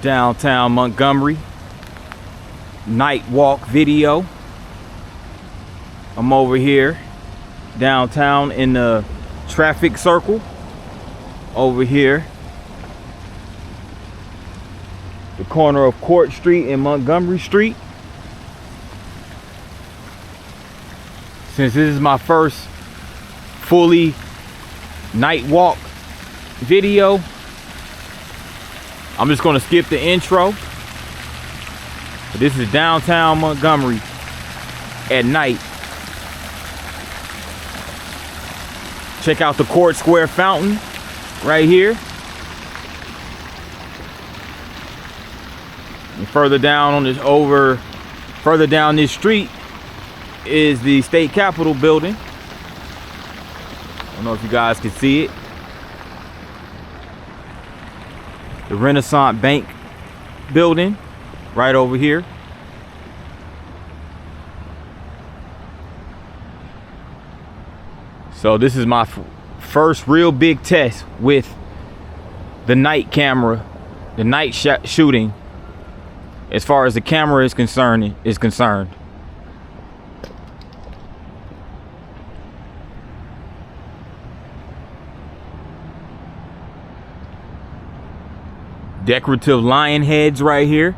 downtown Montgomery night walk video. I'm over here downtown in the traffic circle over here, the corner of Court Street and Montgomery Street. Since this is my first fully night walk video, I'm just going to skip the intro. But this is downtown Montgomery at night. Check out the Court Square fountain right here. And further down further down this street is the state capitol building. I don't know if you guys can see it. The Renaissance Bank building right over here. So this is my first real big test with the night camera, the night shooting, as far as the camera is concerned. Decorative lion heads right here.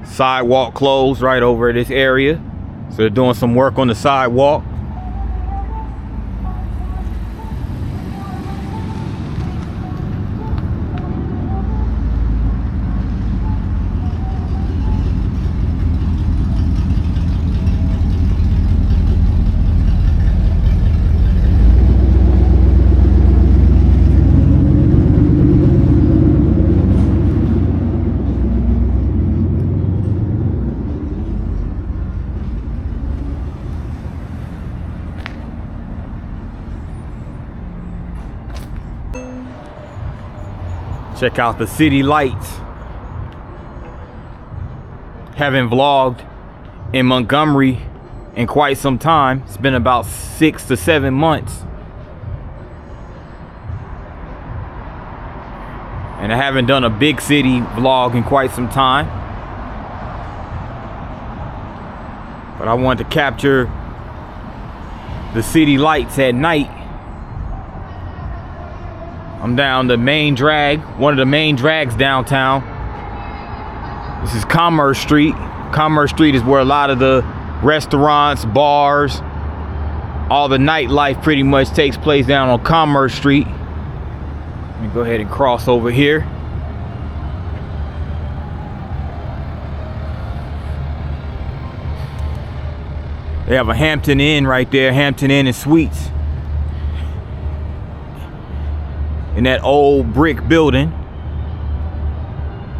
Sidewalk closed right over this area, so they're doing some work on the sidewalk. Check out the city lights. Haven't vlogged in Montgomery in quite some time. It's been about 6 to 7 months. And I haven't done a big city vlog in quite some time. But I wanted to capture the city lights at night. I'm down the main drag, one of the main drags downtown. This is Commerce Street. Commerce Street is where a lot of the restaurants, bars, all the nightlife pretty much takes place down on Commerce Street. Let me go ahead and cross over here. They have a Hampton Inn right there, Hampton Inn and Suites. In that old brick building.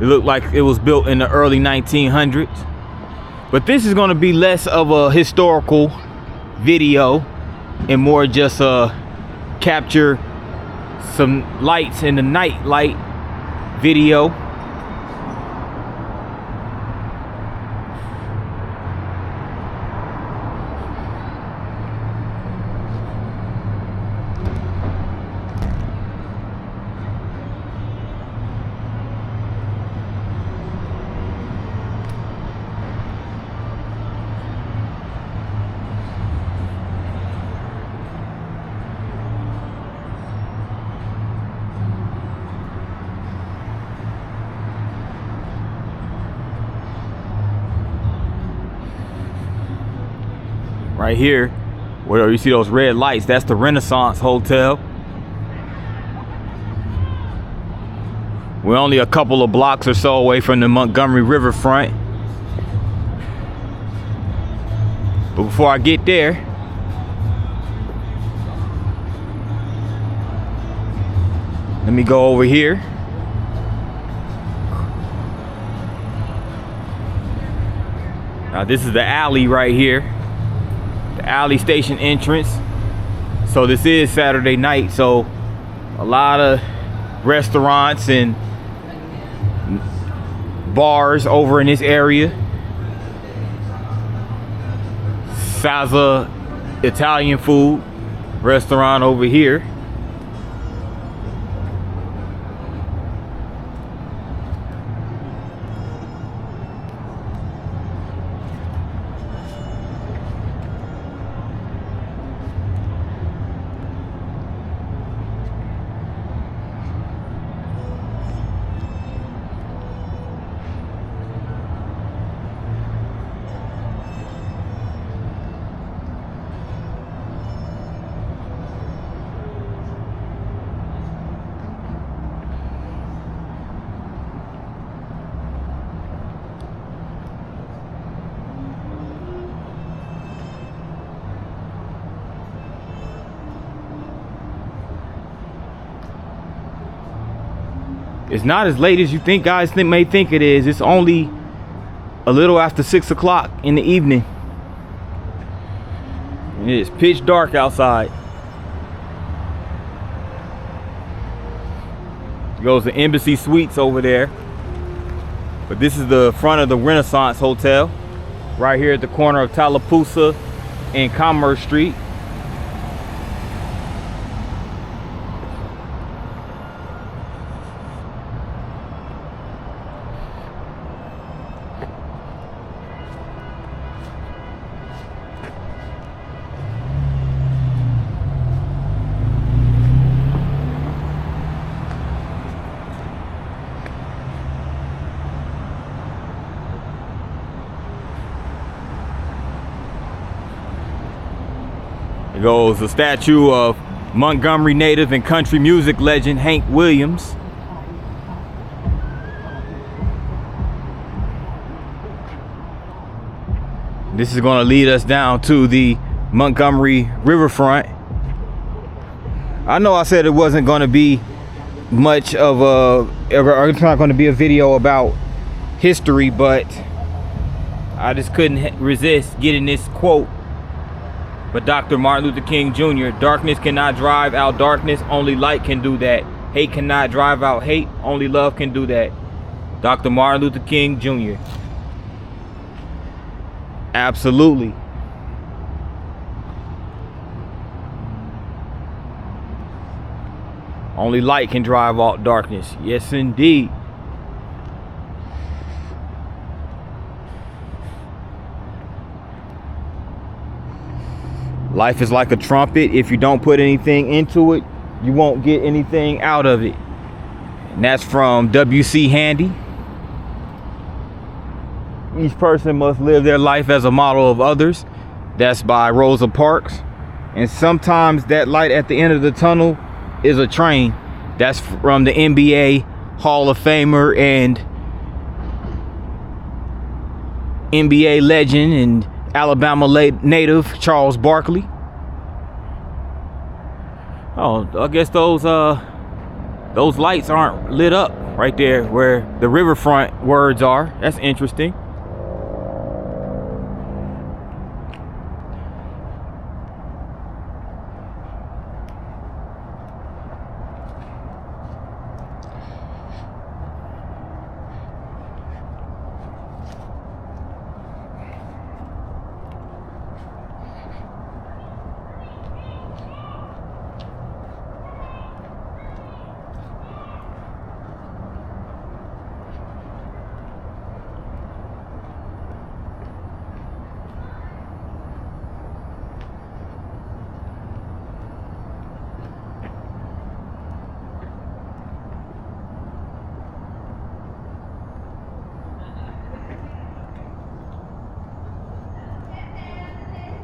It looked like it was built in the early 1900s. But this is going to be less of a historical video and more just capture some lights in the night light video. Right here, where you see those red lights, that's the Renaissance Hotel. We're only a couple of blocks or so away from the Montgomery Riverfront. But before I get there, let me go over here. Now this is the alley right here. The alley station entrance. So this is Saturday night, so a lot of restaurants and bars over in this area. Salsa Italian food restaurant over here. It's not as late as you think, guys may think it is. It's only a little after 6 o'clock in the evening. And it is pitch dark outside. Goes to Embassy Suites over there. But this is the front of the Renaissance Hotel, right here at the corner of Tallapoosa and Commerce Street. There goes a statue of Montgomery native and country music legend Hank Williams. This is going to lead us down to the Montgomery Riverfront. I know I said it wasn't going to be much of or it's not going to be a video about history, but I just couldn't resist getting this quote. But Dr. Martin Luther King Jr., darkness cannot drive out darkness, only light can do that. Hate cannot drive out hate, only love can do that. Dr. Martin Luther King Jr. Absolutely. Only light can drive out darkness. Yes, indeed. Life is like a trumpet. If you don't put anything into it, you won't get anything out of it. And that's from W.C. Handy. Each person must live their life as a model of others. That's by Rosa Parks. And sometimes that light at the end of the tunnel is a train. That's from the NBA Hall of Famer and NBA legend and Alabama native Charles Barkley. Oh, I guess those lights aren't lit up right there where the Riverfront words are. That's interesting.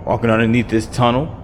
Walking underneath this tunnel.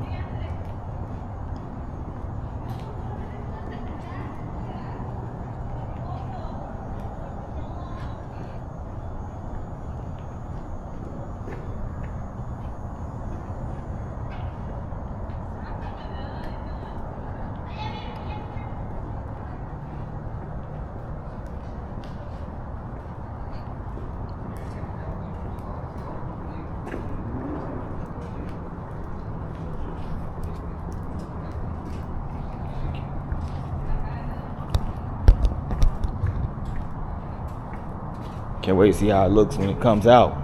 Can't wait to see how it looks when it comes out.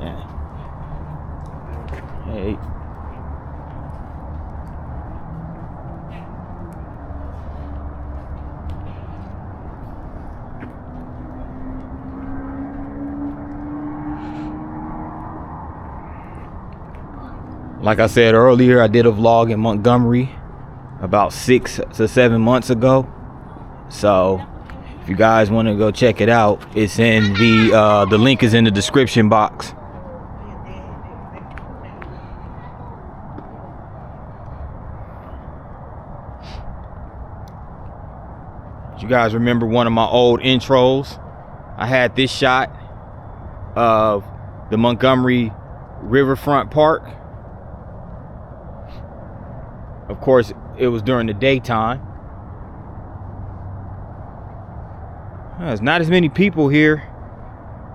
Yeah. Hey. Like I said earlier, I did a vlog in Montgomery about 6 to 7 months ago. So if you guys want to go check it out, it's in the link is in the description box. You guys remember one of my old intros? I had this shot of the Montgomery Riverfront Park. Of course, it was during the daytime. There's not as many people here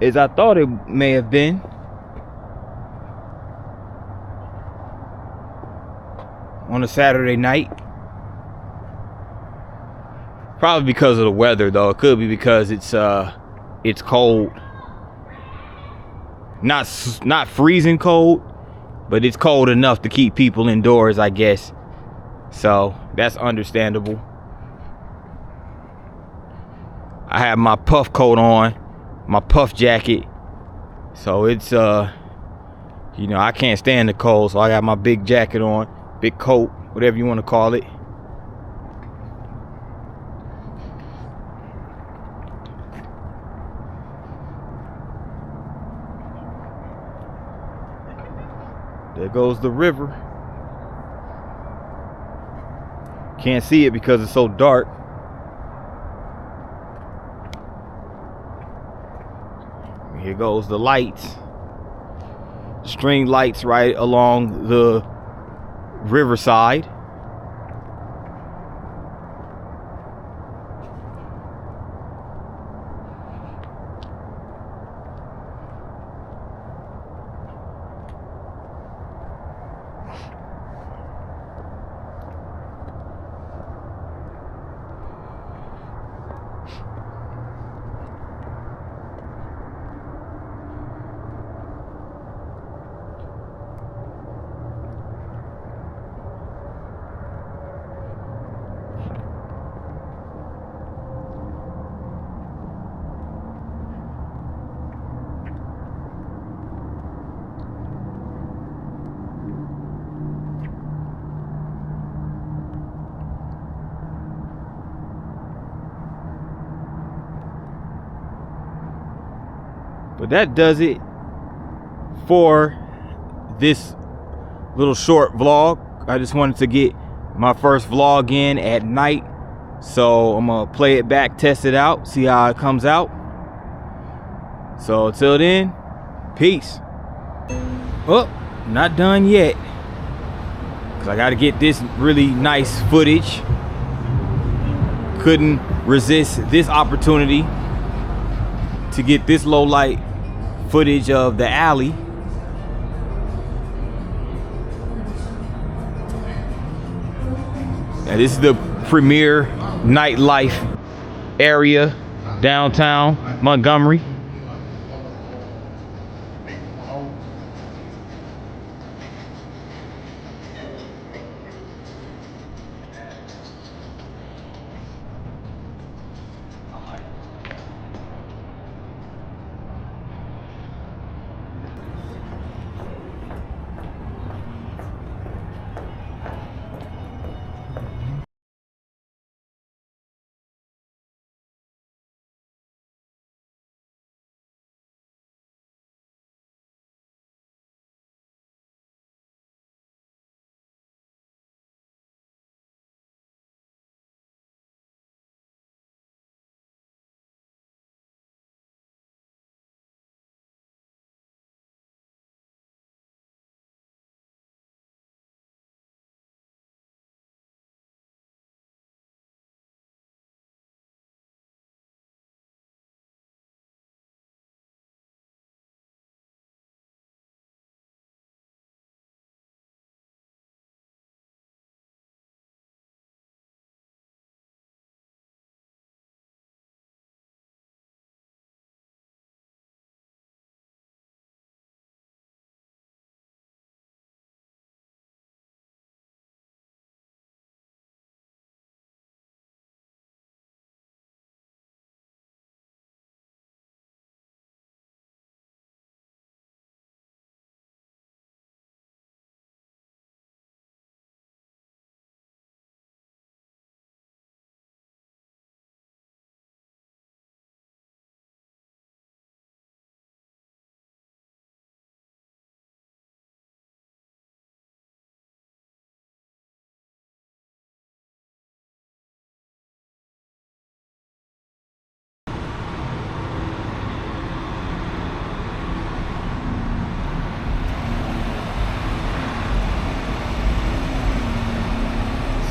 as I thought it may have been. On a Saturday night. Probably because of the weather, though. It could be because it's cold. Not freezing cold, but it's cold enough to keep people indoors, I guess. So that's understandable. I have my puff coat on, my puff jacket. So it's you know, I can't stand the cold, so I got my big jacket on, big coat, whatever you want to call it. There goes the river. Can't see it because it's so dark. Here goes the lights. String lights right along the riverside. But that does it for this little short vlog. I just wanted to get my first vlog in at night. So I'm gonna play it back, test it out, see how it comes out. So until then, peace. Oh, not done yet. Cause I gotta get this really nice footage. Couldn't resist this opportunity to get this low light footage of the alley. Now this is the premier nightlife area downtown Montgomery.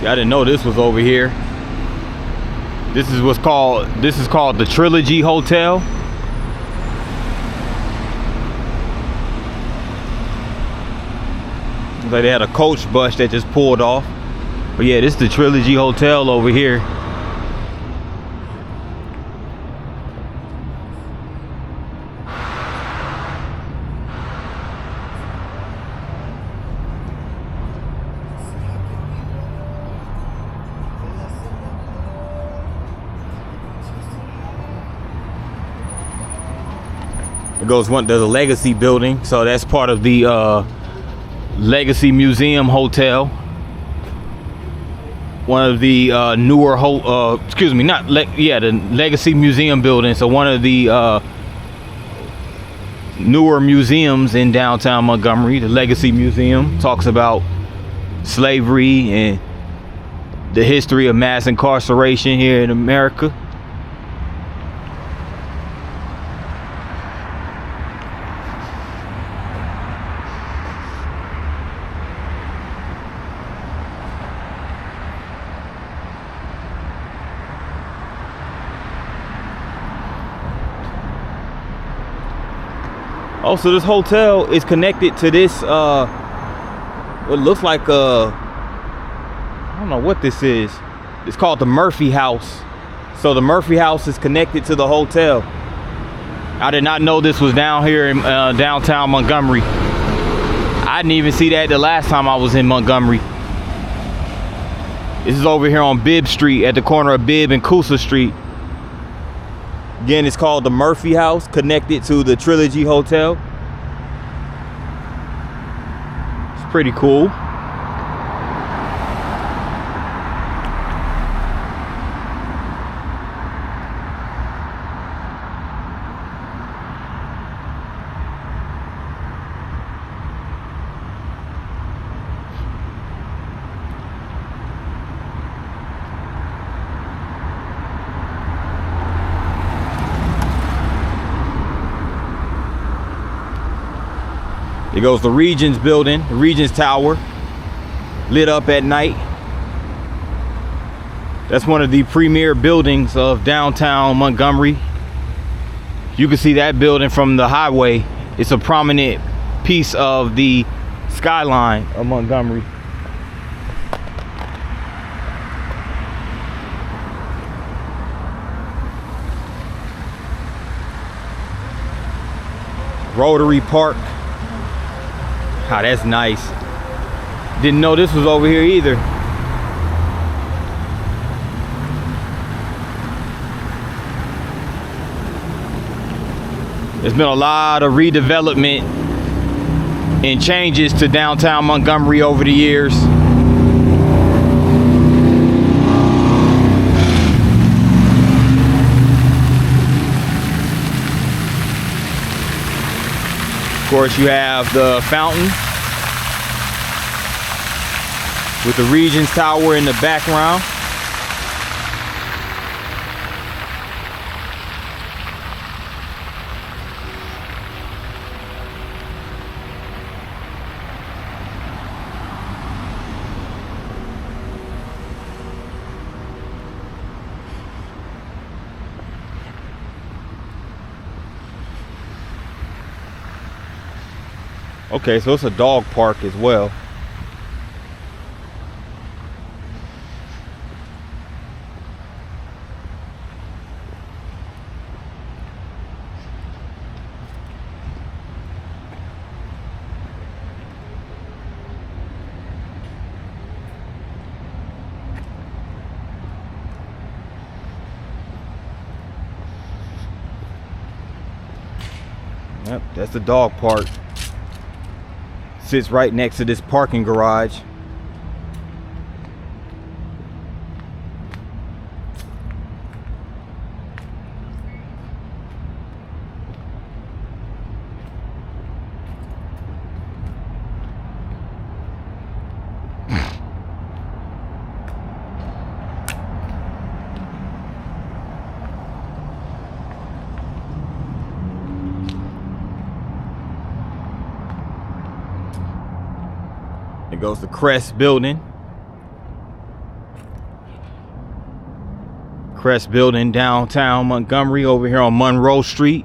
I didn't know this was over here. This is called the Trilogy Hotel. Looks like they had a coach bus that just pulled off. But yeah, this is the Trilogy Hotel over here. There's a Legacy building, so that's part of the Legacy Museum Hotel. One of the newer the Legacy Museum building. So one of the newer museums in downtown Montgomery. The Legacy Museum talks about slavery and the history of mass incarceration here in America. Also, this hotel is connected to this, what looks like I don't know what this is. It's called the Murphy House. So the Murphy House is connected to the hotel. I did not know this was down here in downtown Montgomery. I didn't even see that the last time I was in Montgomery. This is over here on Bibb Street at the corner of Bibb and Coosa Street. Again, it's called the Murphy House, connected to the Trilogy Hotel. It's pretty cool. Here goes the Regions building, the Regions Tower, lit up at night. That's one of the premier buildings of downtown Montgomery. You can see that building from the highway. It's a prominent piece of the skyline of Montgomery. Rotary Park. Ah, that's nice. Didn't know this was over here either. There's been a lot of redevelopment and changes to downtown Montgomery over the years. Of course, you have the fountain with the Regions Tower in the background. Okay, so it's a dog park as well. Yep, that's the dog park. Sits right next to this parking garage. It goes to Crest building. Crest building downtown Montgomery over here on Monroe Street.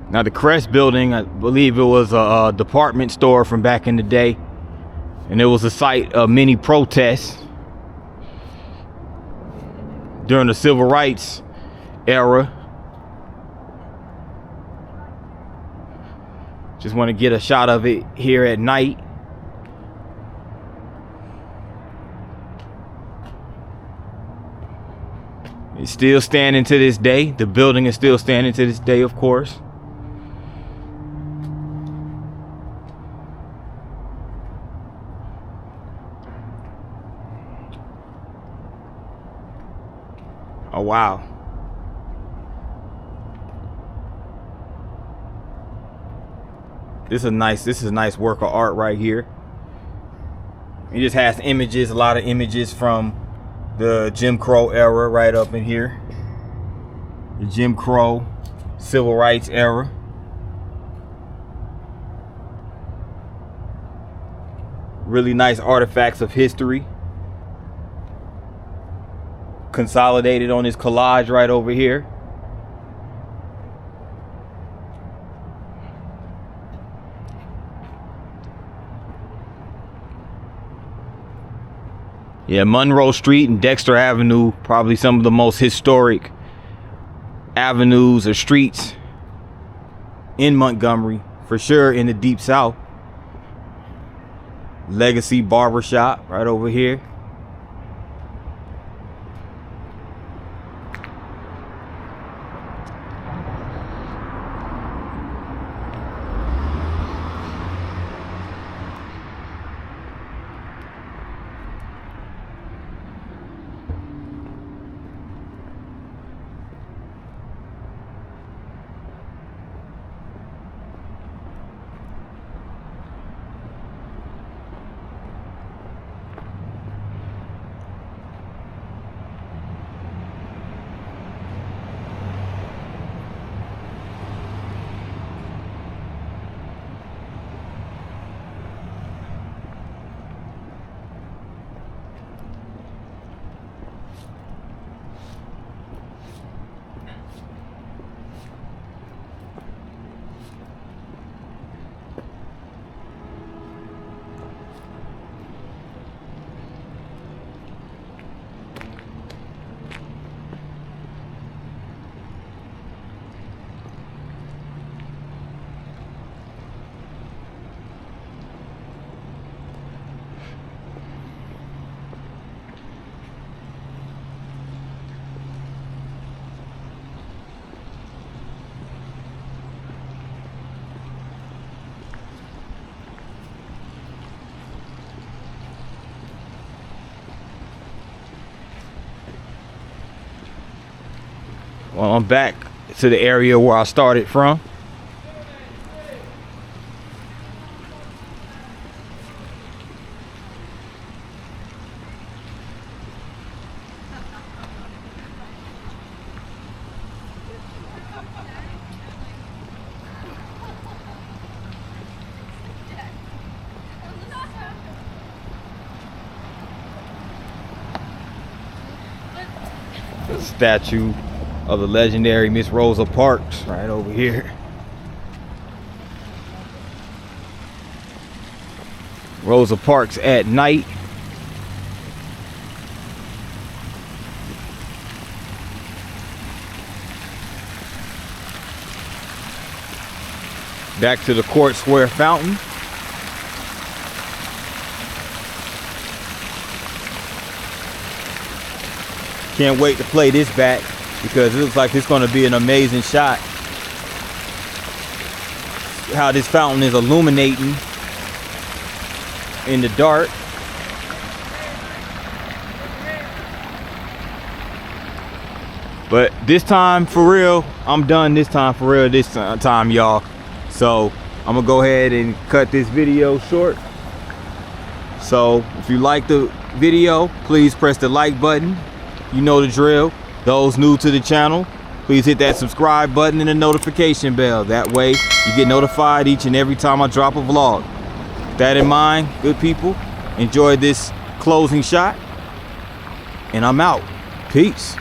Now the Crest building, I believe it was a department store from back in the day, and it was a site of many protests during the civil rights era. Just want to get a shot of it here at night. It's still standing to this day. The building is still standing to this day, of course. Oh wow. This is a nice work of art right here. It just has images, a lot of images from the Jim Crow era right up in here. The Jim Crow civil rights era. Really nice artifacts of history consolidated on this collage right over here. Yeah, Monroe Street and Dexter Avenue, probably some of the most historic avenues or streets in Montgomery, for sure in the Deep South. Legacy Barbershop right over here. Well, I'm back to the area where I started from. The statue of the legendary Miss Rosa Parks right over here. Rosa Parks at night. Back to the Court Square fountain. Can't wait to play this back because it looks like it's going to be an amazing shot. How this fountain is illuminating in the dark. But this time for real, I'm done this time for real this time, y'all. So I'm gonna go ahead and cut this video short. So if you like the video, please press the like button. You know the drill. Those new to the channel, please hit that subscribe button and the notification bell. That way you get notified each and every time I drop a vlog. With that in mind, good people, enjoy this closing shot, and I'm out. Peace.